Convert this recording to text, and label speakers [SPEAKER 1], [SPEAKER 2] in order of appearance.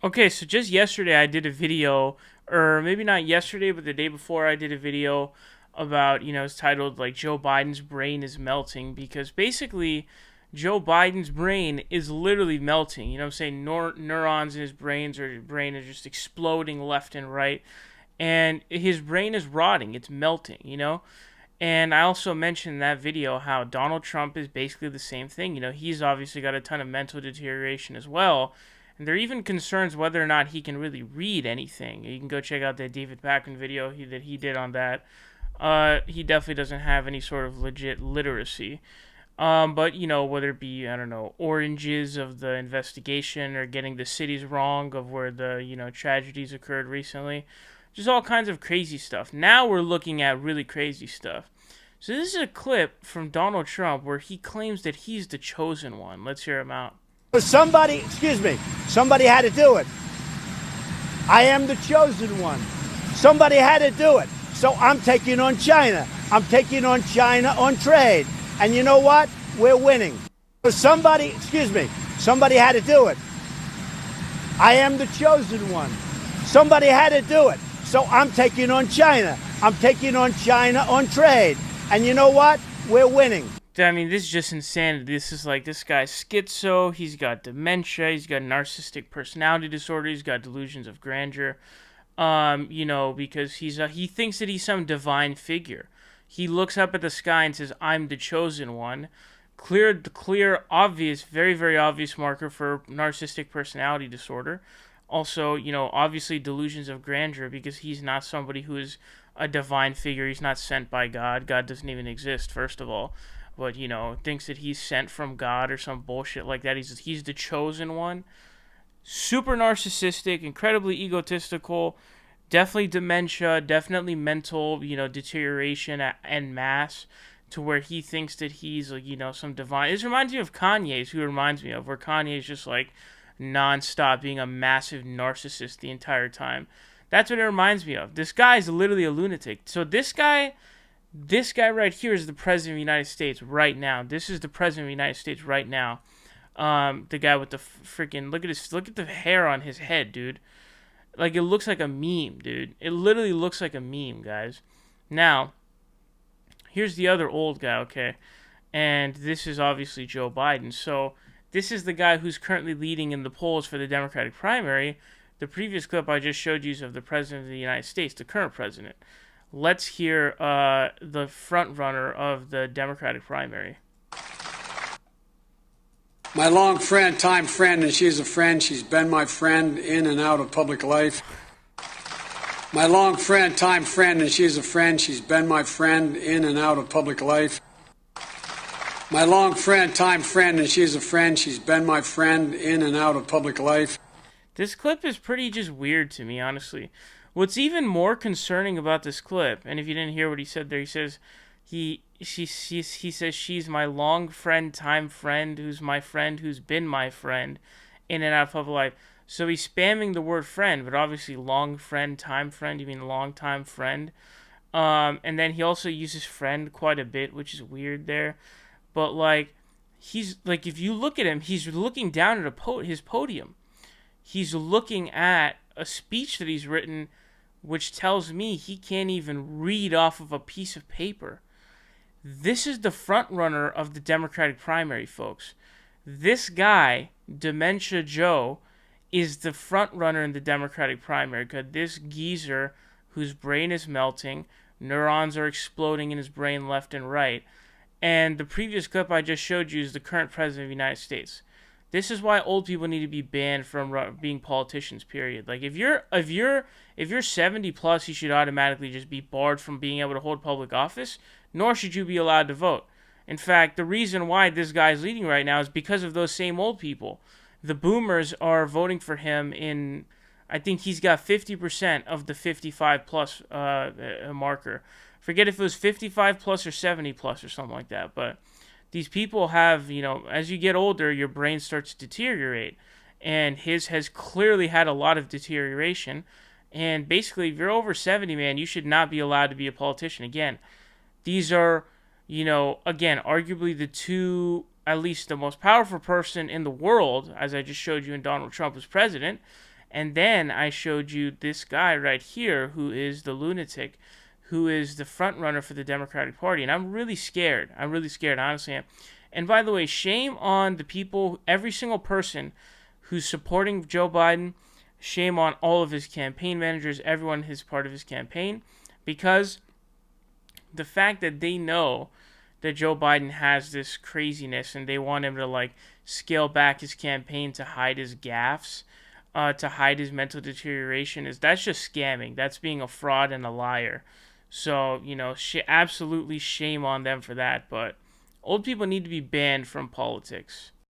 [SPEAKER 1] Okay, so just yesterday I did a video, or maybe not yesterday, but the day before I did a video about, it's titled like Joe Biden's brain is melting because basically Joe Biden's brain is literally melting. You know what I'm saying? Neurons in his brain are just exploding left and right, and his brain is rotting. It's melting. And I also mentioned in that video how Donald Trump is basically the same thing. He's obviously got a ton of mental deterioration as well. And there are even concerns whether or not he can really read anything. You can go check out that David Pakman video that he did on that. He definitely doesn't have any sort of legit literacy. But, whether it be, I don't know, oranges of the investigation or getting the cities wrong of where the, tragedies occurred recently. Just all kinds of crazy stuff. Now we're looking at really crazy stuff. So this is a clip from Donald Trump where he claims that he's the chosen one. Let's hear him out.
[SPEAKER 2] Somebody had to do it. I am the chosen one. Somebody had to do it. So I'm taking on China. I'm taking on China on trade. And you know what? We're winning. Somebody had to do it. I am the chosen one. Somebody had to do it. So I'm taking on China. I'm taking on China on trade. And you know what? We're winning.
[SPEAKER 1] I mean, this is just insanity. This is like, this guy's schizo, he's got dementia, he's got narcissistic personality disorder, he's got delusions of grandeur, because he thinks that he's some divine figure. He looks up at the sky and says, I'm the chosen one. Clear, obvious, very, very obvious marker for narcissistic personality disorder. Also, obviously delusions of grandeur because he's not somebody who is a divine figure. He's not sent by God. God doesn't even exist, first of all. But, thinks that he's sent from God or some bullshit like that. He's the chosen one. Super narcissistic, incredibly egotistical, definitely dementia, definitely mental, deterioration en masse, to where he thinks that he's, some divine. This reminds me of Kanye's, who reminds me of, where Kanye's just like nonstop being a massive narcissist the entire time. That's what it reminds me of. This guy's literally a lunatic. So this guy right here is the president of the United States right now. This is the president of the United States right now. The guy with the freaking look at the hair on his head, dude. Like, it looks like a meme, dude. It literally looks like a meme, guys. Now, here's the other old guy, okay? And this is obviously Joe Biden. So, this is the guy who's currently leading in the polls for the Democratic primary. The previous clip I just showed you is of the president of the United States, the current president. Let's hear the front runner of the Democratic primary.
[SPEAKER 3] My long friend, time friend, and she's a friend. She's been my friend in and out of public life. My long friend, time friend, and she's a friend. She's been my friend in and out of public life. My long friend, time friend, and she's a friend. She's been my friend in and out of public life.
[SPEAKER 1] This clip is pretty just weird to me, honestly. What's even more concerning about this clip, and if you didn't hear what he said there, he says he says she's my long friend, time friend, who's my friend, who's been my friend, in and out of public life. So he's spamming the word friend, but obviously long friend, time friend, you mean long time friend. And then he also uses friend quite a bit, which is weird there. But like, he's like, if you look at him, he's looking down at his podium. He's looking at a speech that he's written, which tells me he can't even read off of a piece of paper. This is the front runner of the Democratic primary, folks. This guy, Dementia Joe, is the front runner in the Democratic primary because this geezer whose brain is melting, neurons are exploding in his brain left and right. And the previous clip I just showed you is the current president of the United States. This is why old people need to be banned from being politicians, period. Like, if you're 70 plus, you should automatically just be barred from being able to hold public office, nor should you be allowed to vote. In fact, the reason why this guy's leading right now is because of those same old people. The boomers are voting for him in, I think he's got 50% of the 55 plus marker. Forget if it was 55 plus or 70 plus or something like that, but these people have, as you get older, your brain starts to deteriorate. And his has clearly had a lot of deterioration. And basically, if you're over 70, man, you should not be allowed to be a politician. Again, these are, arguably the two, at least the most powerful person in the world, as I just showed you in Donald Trump as president. And then I showed you this guy right here who is the lunatic, who is the front runner for the Democratic Party. And I'm really scared. I'm really scared, honestly. And by the way, shame on the people, every single person who's supporting Joe Biden. Shame on all of his campaign managers, everyone who's part of his campaign, because the fact that they know that Joe Biden has this craziness and they want him to like scale back his campaign to hide his gaffes, to hide his mental deterioration, that's just scamming. That's being a fraud and a liar. So, absolutely shame on them for that. But old people need to be banned from politics.